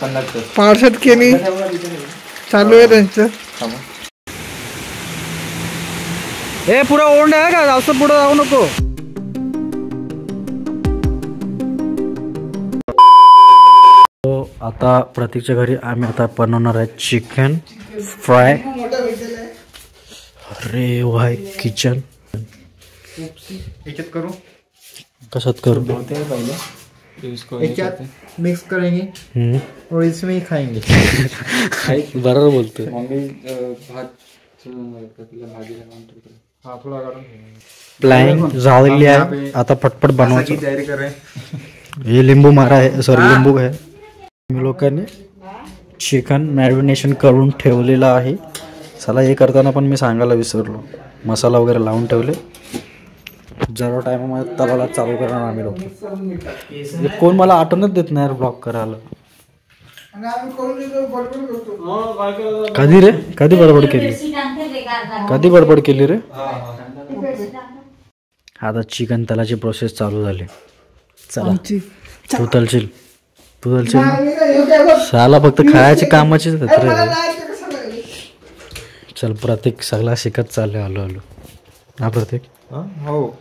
पार्षद केली चालू आहे त्यांचं. हे पुढे ओंड आहे का, जास्त पुढे जाऊ नको. आता प्रतीकच्या घरी आम्ही आता बनवणार आहे चिकन फ्राय. अरे वाय किचन करू कशात करू पहले एक मिक्स करेंगे और इसमें ही खाएंगे. बरोबर बोलतोय. प्लॅनिंग झालेली आहे, आता पटपट बनवायची तयारी कर रहे हैं. हे लिंबू मारा आहे, सॉरी लिंबू आहे. मी लोकांनी चिकन मॅरिनेशन करून ठेवलेलं आहे. चला हे करताना पण मी सांगायला विसरलो, मसाला वगैरे लावून ठेवले. जरा टायमामध्ये तलाला चालू करणार आम्ही लोक. कोण मला आठवणच देत नाही ब्लॉग करायला. कधी रे कधी बडबड केली, कधी बडबड केली रे. आता चिकन तलाची प्रोसेस चालू झाली. चला तू तलशील, तू तलशील. साला फक्त खायची कामाची. चल प्रतीक सगळा शिकत चालले हळू हळू. हा प्रतीक. हो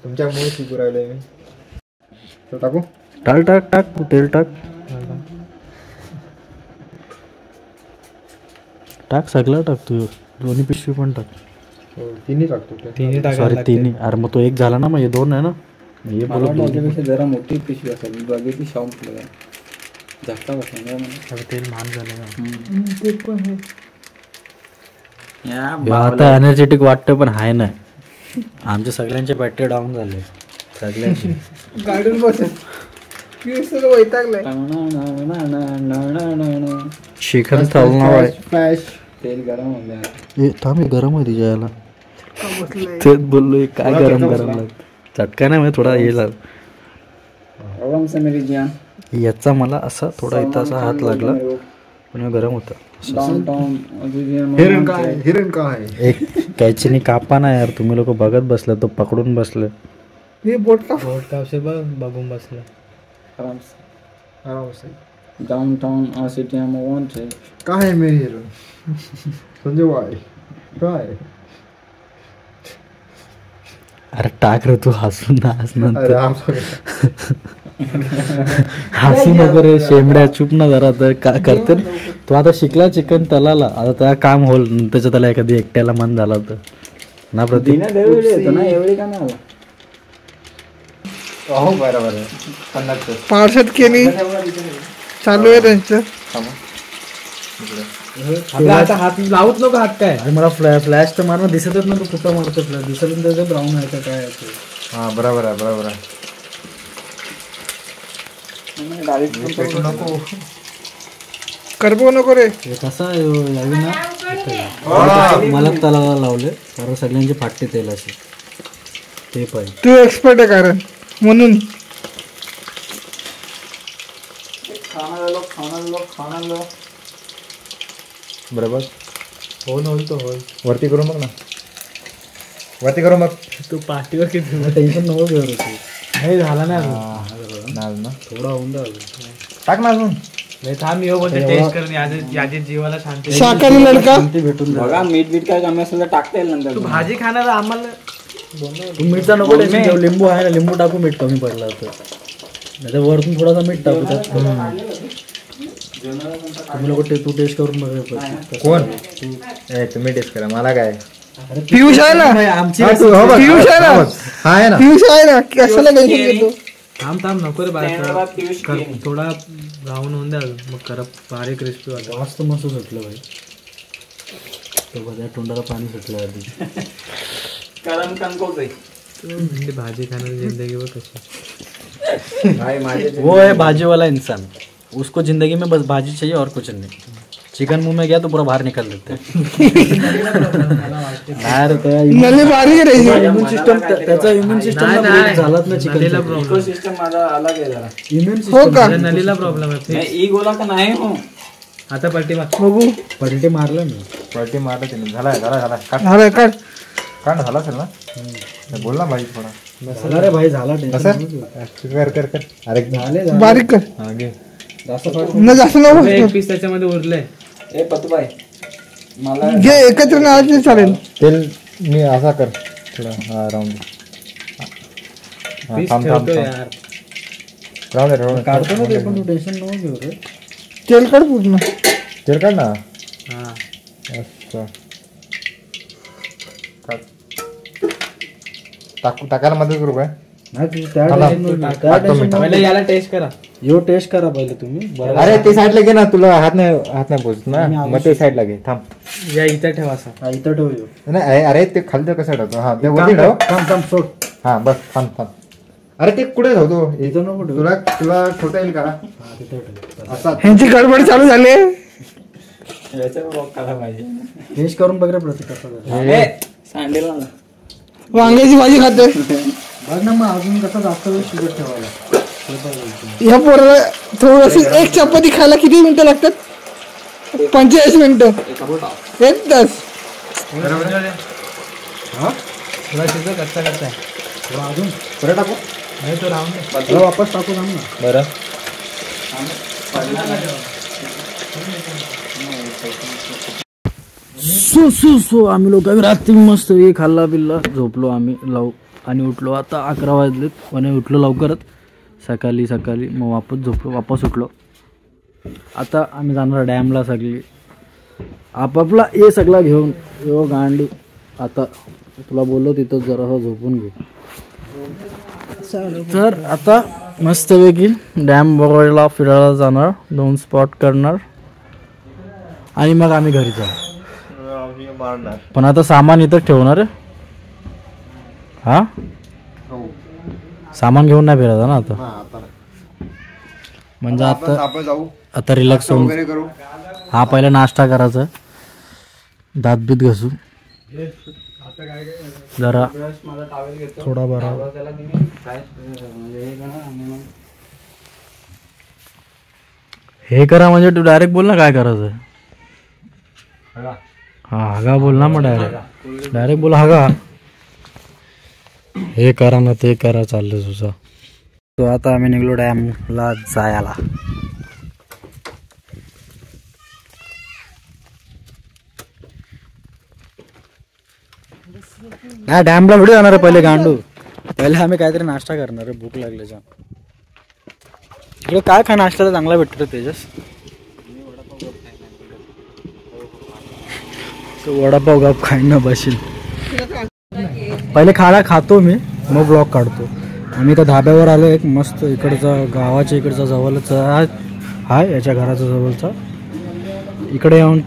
तुमच्यामुळे शिकू राहिलोय मी. टाकू टाक टाक टाक तू तेल टाक. टाक सगळं टाक, तू दोन्ही पिशवी पण टाक. तिन्ही टाकतो. सॉरी तिन्ही. अरे मग तो एक झाला ना, मग हे दोन आहे ना. हे बोलत जरा मोठी पिशवी असेल बघितली शाऊन जास्त बसणार. तेल महान झालं. आता एनर्जेटिक वाटतं पण आहे ना. आमच्या सगळ्यांचे बॅटरी डाऊन झाले सगळ्यांची. गाडून बसेल वैतागलाय. चिकन तळणार आहे. फ्लॅश तेल गरम होईल. थांब गरम आहे तिच्या याला. तेच बोललोय काय गरम गरम लागत. चटका नाही, थोडा हे लागला याचा. मला असा थोडा इथं असा हात लागला पण गरम होता. हिरण का आहे. एक कॅचीने कापा ना यार, तुम्ही लोक बघत बसले तो पकडून बसले. हे बोट का बघून बसले. डाउनटाउन सिटी में वांटेड. काय आहे मेरी हिरण संजय वाय काय. अरे टाक रे तू, हसून ना नंतर. हसू नको रे शेंबड्या, चुप ना जरा. तर काय करते तू आता. शिकला चिकन तलाला, आता त्या काम होल त्याच्या त्याला एखादी एकट्याला मन झाला तर ना प्रतीक. हो बरोबर. पार्षद केली चालू आहे त्यांचं. आता हात लावत नको. हात काय मला फ्लॅश तर मारणं दिसतच ना. तू कुठं मारतो फ्लॅश दिसत त्याचं ब्राऊन आहे का काय. हा बरोबर आहे बरोबर आहे. नको करपू नको रे. कसा यावी ना मला तलाला लावले कारण सगळ्यांचे फाटते तेलाचे. ते पाहिजे. तू एक्सपर्ट आहे कारण म्हणून. बरोबर हो ना. होईल तो होईल. वरती करू मग ना, वरती करू मग. तू पाठीवर किती टेन्शन नको घेऊ रे तू. नाही झाला नाही ना, थोडा होऊन टाक ना अजून. नाही थांब मी बोलते टेस्ट करून यादी जीवाला शांती. शाकाहारी लडका भेटून बघा. मीठ काय कमी असेल तर टाकता येईल नंतर. तू भाजी खाणार आम्हाला. तू मीठचा नको टेस्ट. लिंबू आहे ना, लिंबू टाकू मीठ कमी पडला तर. नाही तर वरतून थोडासा मीठ टाकू त्यात. तुम्ही लोक तू टेस्ट करून बघा. कोण तुम्ही टेस्ट करा. मला काय. पियुष आहे ना आमची. पियुष आहे ना. आहे ना पियुष आहे ना. कशाला टेन्शन घेतो. थांब थांब नको रे बाहेर. थोडा ब्राऊन होऊन द्या मग करा. भारी क्रिस्पी वाटतं. मस्त मस्त सुटलं भाई. तो बघा तोंडाला पाणी सुटलं आधी. कारण कणकोच आहे. भाजी खाने जिंदगी वो कैसे. वो है भाजी वाला इंसान. उसको जिंदगी में बस भाजी चाहिए और कुछ नहीं. चिकन मुंह में गया तो पूरा बाहर निकाल देते हैं. नली बारीक आहे. इम्युन सिस्टम त्याचा इम्युन सिस्टम झालाच ना. चिकन सिस्टम माझा अलग आहे जरा. इम्युन सिस्टम नलीला प्रॉब्लेम आहे. ई गोला का नाही हो. आता पलटी मार बघू. पलटी मारलं मी. पलटी मारलं त्याने. झाला झाला झाला झालं काढ काढ. झाला असेल ना. बोल ना भाई थोडा. झाला रे भाई झाला. कर कर कर. अरे झाले बारीक कर. घे जास्त फरक न जास्त नको एक पीस त्याच्यामध्ये उरले. ए पतुबाई मला घे एकत्र नावाचे चालेल. तेल मी असा कर थोडा. हा राहून दे. पीस थांब थांब ठेवतो थांब. यार. राहून दे काढतो ना ते, पण तू टेन्शन नको घेऊ रे. तेल काढ पूर्ण. तेल काढ ना. हा अच्छा टाकायला मदत करू काय? नाही तू त्या मला- tension नको घेऊ. त्या टाकतो मी. tension नको पहिले याला टेस्ट करा. घेऊ. यो टेस्ट करा पहिले तुम्ही. बरं. अरे ते साईडला घे ना, तुला हात नाही पोचत ना, मग ते साईडला घे. थांब. या इथं ठेवा असं. हा, इथं ठेव यो. नाही अरे ते खाली कसं ठेवतो? हा ते वरती ठेव. थांब थांब सोड. हा बस थांब थांब. अरे ते कुठे ठेवतो? इथं नको ठेवू. तुला तुला ठेवता येईल का? हा, तिथं ठेव. असा ह्यांची गडबड चालू झाली. याच्यावर बॉक करा पाहिजे. टेस्ट करून बघ रे प्रतीक कसं झालं. ए सांडेल मला. वांग्याची भाजी खाते. बघ ना, मग अजून कसं जास्त वेळ शिजत ठेवायला. ह्या पोराला थोडीशी एक चपाती खायला किती मिनिटं लागतात? 45 मिनिटं. एक तास. तुला शिजत कच्चा कच्चा आहे. थोडं अजून परत टाकू. नाही तो राहून दे. थोडं वापस टाकू थांब ना. बरं सो आम्ही लोक रात्री मस्त हे खाल्ला पिल्ला, झोपलो आम्ही आणि उठलो. आता 11 वाजलेत आणि उठलो लवकरच सकाळी मग वापस उठलो. आता आम्ही जाणार डॅमला. सगळी आपापला हे सगळा घेऊन यो गांडी. आता तुला बोललो तिथं जरासा झोपून घे. तर आता मस्तपैकी डॅम बघायला फिरायला जाणार. 2 स्पॉट करणार आणि मग आम्ही घरी जाऊ. पण आता सामान इथं ठेवणार आहे. हा सामान घेऊन नाही फिरायचं ना आता. म्हणजे आपण जाऊ आता रिलॅक्स होऊन. वगैरे करू. हा पहिला नाश्ता करायचा, दात बीत घासू जरा थोडा बरा. हे करा म्हणजे तू डायरेक्ट बोल ना काय करायचं. हा हागा बोल ना, मग डायरेक्ट बोल हागा. हे करा ना ते करा चाललं तुझं. तो आता आम्ही निघलो डॅमला जायला. नाही डॅमला व्हिडिओ जाणार आहे पहिले गांडू. पहिले आम्ही काहीतरी नाश्ता करणार आहे, भूक लागली जाम. इकडे काय खा नाश्त्याला चांगला भेटतो रे तेजस. वडापाव गाप खाईन ना बशील. पहिले खायला खातो मी, मग ब्लॉग काढतो. आम्ही त्या धाब्यावर आलो, एक मस्त इकडचा गावाच्या इकडचा जवळचा हाय, याच्या घराचा जवळचा. इकडे येऊन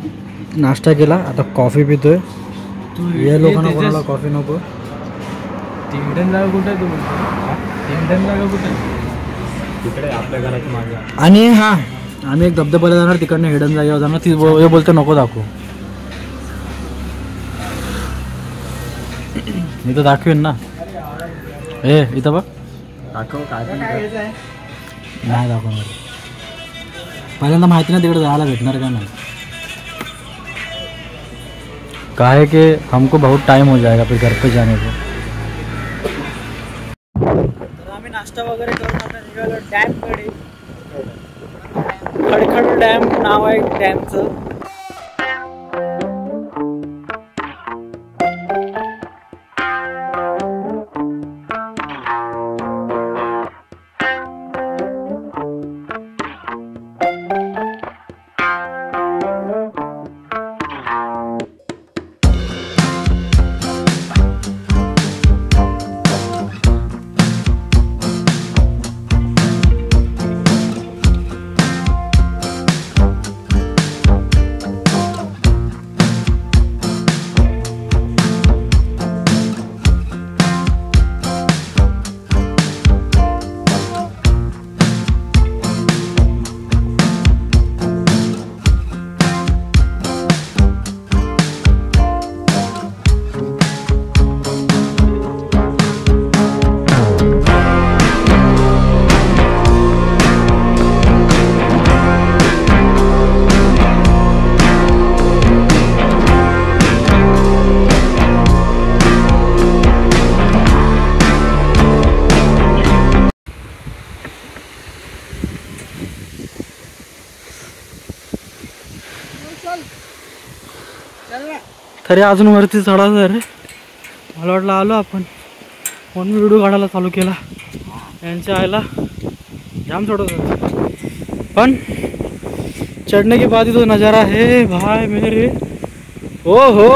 नाश्ता केला. आता कॉफी पितोय. या लोकांना कोणाला कॉफी नको. हिडन जागा कुठे तू? हिडन जागा कुठे? तिकडे आपल्या घराच्या मागे. आणि हा आम्ही एक धबधब्याला जाणार, तिकडनं हिडन जागेवर जाणार. ती हे बोलते नको दाखवू. मी तर दाखवेन ना. इथं बघ. दाखव काय नाही दाखवणार. पहिल्यांदा माहिती नाही तिकडे जायला भेटणार का नाही. काय है कि हमको बहुत टाइम हो जाएगा फिर घर पे जाने को. तर आम्ही नाश्ता वगैरे करून आता निघालो डॅमकडे. खडखड डॅम नाव आहे डॅमचं. तरी अजून वरती चढायचं रे. मला वाटलं आलो आपण म्हणून व्हिडिओ काढायला चालू केला. यांच्या आईला जाम चढवत पण चढ़ने के बाद ही तो नज़ारा है भाई मेरे. ओ हो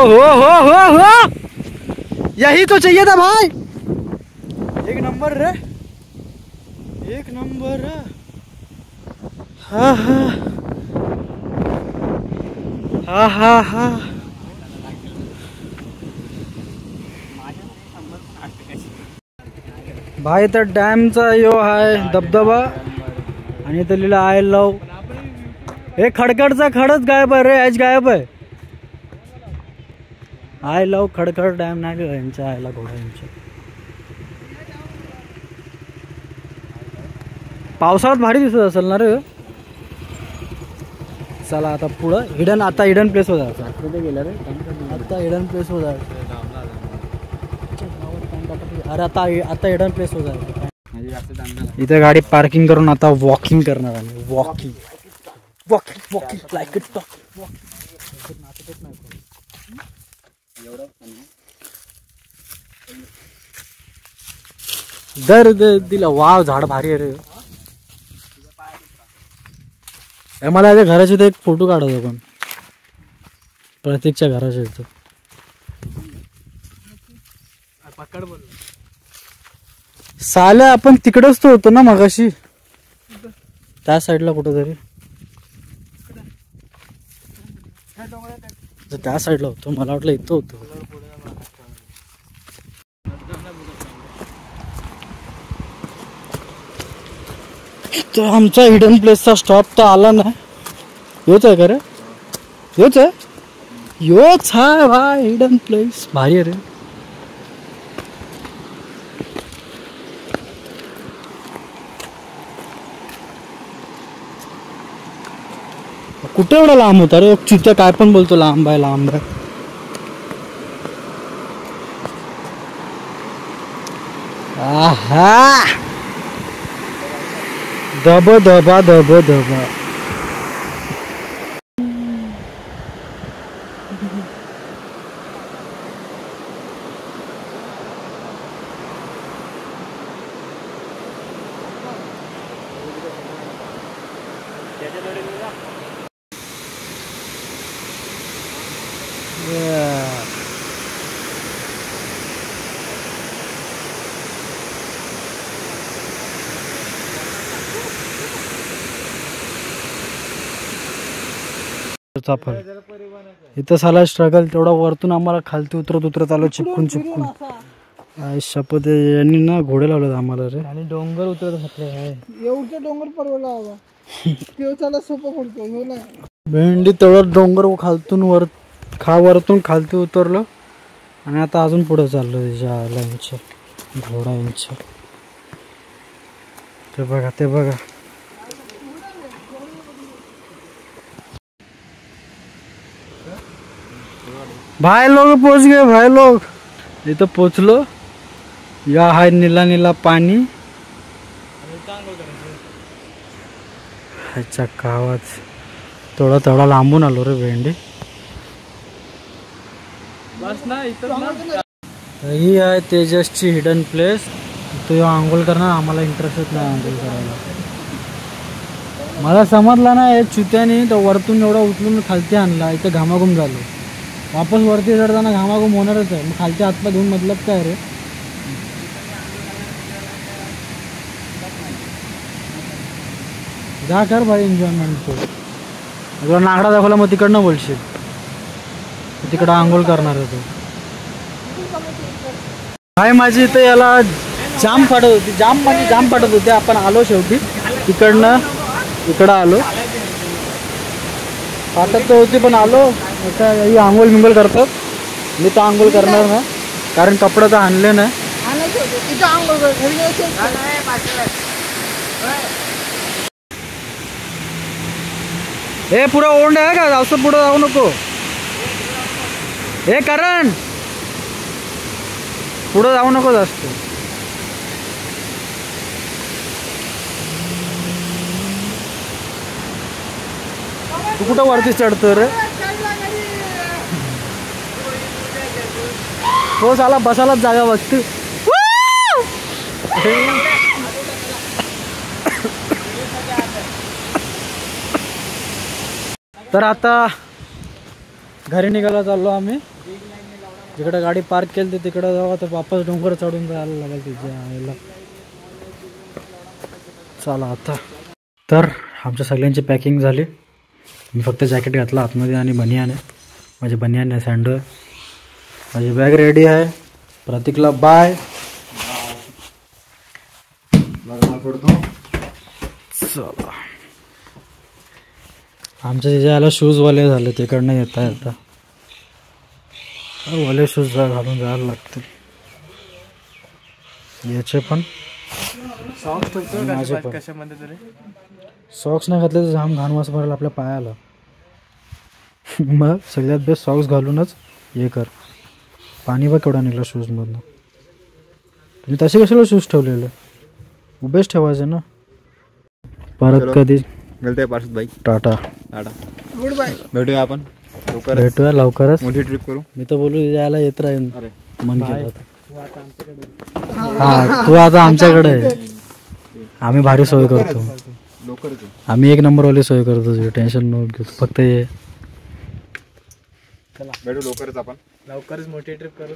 यही तो चाहिए था भाई. एक नंबर रे, एक नंबर. हाँ हाँ हाँ हाँ हाँ. भाई तर डॅमचा यो आहे धबधबा आणि इथं लिहिलं आय लव. हे खडखडचा खडच गायब आहे रे, ॲच गायब आहे. आय लव खडखड डॅम नाही लिहिलं यांच्या आयला घोडा यांच्या. पावसाळ्यात भारी दिसत असेल ना रे. चला आता पुढं हिडन, आता हिडन प्लेस वर जायचं. कुठे गेलं रे आता हिडन प्लेस वर जायचं. अरे आता हिडन प्लेस वर जायचं. इथे गाडी पार्किंग करून आता वॉकिंग करणार आम्ही. Walking walking walking like it. दर्द दिला. वाव झाड भारी आहे रे. मला त्या घराचे एक फोटो काढायचा पण प्रत्येकच्या घराच्या इथं. साल्या आपण तिकडेच तो होतो ना मगाशी, त्या साईडला कुठेतरी. त्या साईडला होतो, मला वाटलं इथं होतो. तर आमचा हिडन प्लेसचा स्टॉप तर आला ना. योच आहे का रे? योच आहे, योच आहे भाई हिडन प्लेस. भारी आहे रे. कुठे एवढा लांब होता रे? चित्या काय पण बोलतो लांब आहे लांब आहे. आहा धब धबा धब धबा. फल इथं साला स्ट्रगल तेवढा. वरतून आम्हाला खालती उतरत आलो चिपकून. शपथ यांनी ना घोडे लावलेत आम्हाला रे. आणि डोंगर उतरत घातले. एवढं डोंगर परवडला बाबा. त्याला सोपं पडतो हो ना. भेंडी तेवढं डोंगर वरतून खालती उतरलो आणि आता अजून पुढे चाललो त्याच्या यांच्या घोडा यांच्या. ते बघा ते बघा. भाई लोग पहुंच गए भाई लोग. इथं पोचलो. या हाय नीला नीला पाणी. ह्याच्या गावात थोडा लांबून आलो रे भेंडी. ही आहे तेजसची हिडन प्लेस. तो आंघोळ करणार. आम्हाला इंटरेस्टच नाही आंघोळ करायला. मला समजला ना हे चुत्याने तर वरतून एवढा उचलून खालती आणला. इथं घामाघूम झालो. वापस वरती चढताना घामाघूम होणारच आहे. मग खालच्या हातला घेऊन मतलब काय रे. जा कर भाई एन्जॉयमेंट. तुला नागडा दाखवला मग तिकडनं बोलशील. तिकडं आंघोळ करणार होतो भाई. माझी इथं याला जाम फाटत होती. जाम फाटत होते. आपण आलो शेवटी तिकडनं इकडं आलो. फाटत होती पण आलो. आता ही आंघोळ मिंगोळ करतात. मी तर आंघोळ करणार ना कारण कपडे तर आणले नाही. हे पुढं ओंड आहे का? जास्त पुढं जाऊ नको. हे करण पुढं जाऊ नको जास्त. तू कुठं वरती चढतो रे? हो साला बसायलाच जागा बघते. तर आता घरी निघायला चाललो आम्ही. जिकडे गाडी पार्क केली तिकडे जाऊ, तर वापस डोंगर चढून जायला लागेल तिच्या आईला. चला आता. तर आमच्या सगळ्यांची पॅकिंग झाली. मी फक्त जॅकेट घातलं आतमध्ये आणि बनियान आहे. माझी बनियान आहे, सँडल. माझी बॅग रेडी आहे. प्रतीकला बाय. चला आमच्या तिथे आला शूजवाले झाले, तिकडनं येता येता वाले शूज घालून जायला लागते. याचे पण माझे पण. सॉक्स नाही घातले तर जाम घाण वास भरेल आपल्या पायाला. मग सगळ्यात बेस्ट सॉक्स घालूनच हे कर. पाणी बघ केवढा निघाला शूजमधनं. तुम्ही तसे कशाला शूज ठेवलेले? उभेच ठेवायचे ना. परत कधी मिळते पार्षद भाई. टाटा. Goodbye. भेटूया आपण भेटूया लवकरच. मोठी ट्रिप करू. मी तर बोलू यायला येत राहीन. मन केलं. हा तू आता आमच्याकडे आहे. आम्ही भारी सोय करतो. आम्ही एक नंबरवाली सोय करतो. तुझी टेन्शन नको घेऊ. फक्त ये. भेटू लवकरच आपण. लवकरच मोठी ट्रिप करू.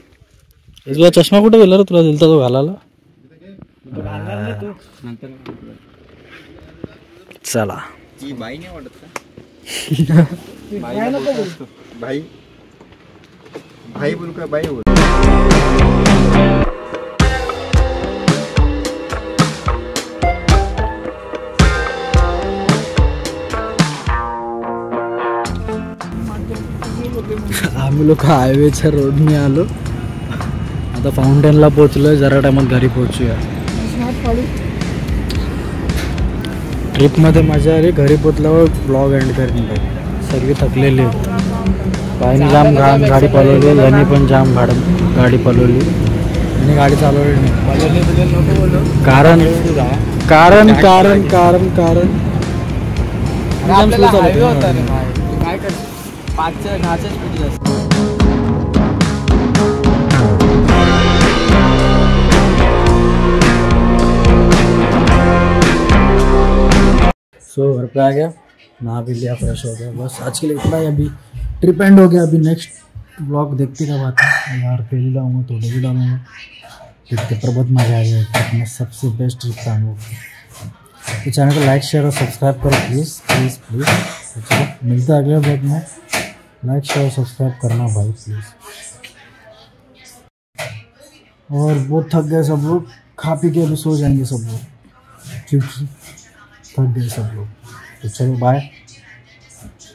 तुझा चष्मा कुठे गेला रे? तुला दिलता तो घालायला. चला ती बाई नाही वाटत का? भाई भाई बोलू का बाई बोल. आम्ही लोक हायवेच्या रोडने आलो. आता फाउंटेनला पोहोचलोय. जरा टायमात घरी पोहोचूया. ट्रिपमध्ये मजा आली. घरी पोचल्यावर ब्लॉग एंड करेन भाई. सगळी थकलेली आहेत. पायने जाम गाडी पळवली. यांनी पण जाम गाडी पळवली. आणि गाडी चालवली नाही. कारण कारण कारण कारण कारण काय कर 5च्या 10च्या स्पीड जास्त. सो घर पे आ गया, नहा भी लिया, फ्रेश हो गया. बस आज के लिए इतना ही. अभी ट्रिप एंड हो गया. अभी नेक्स्ट ब्लॉग देखते कब आता है यार. पहले डालूँगा तो भी डालूँगा. ट्रिप के ऊपर बहुत मज़ा आएगा. ट्रिप में सबसे बेस्ट ट्रिप था हम लोग. तो चैनल को लाइक शेयर और सब्सक्राइब करो प्लीज़ प्लीज़ प्लीज़. तो चलो मिलते हैं अगले ब्लॉग में. लाइक शेयर और सब्सक्राइब करना भाई प्लीज़. और बहुत थक गए सब लोग. खा पी के अभी सो जाएंगे सब लोग क्योंकि थक गए सब लोग. तो चलो बाय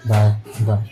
बाय बाय.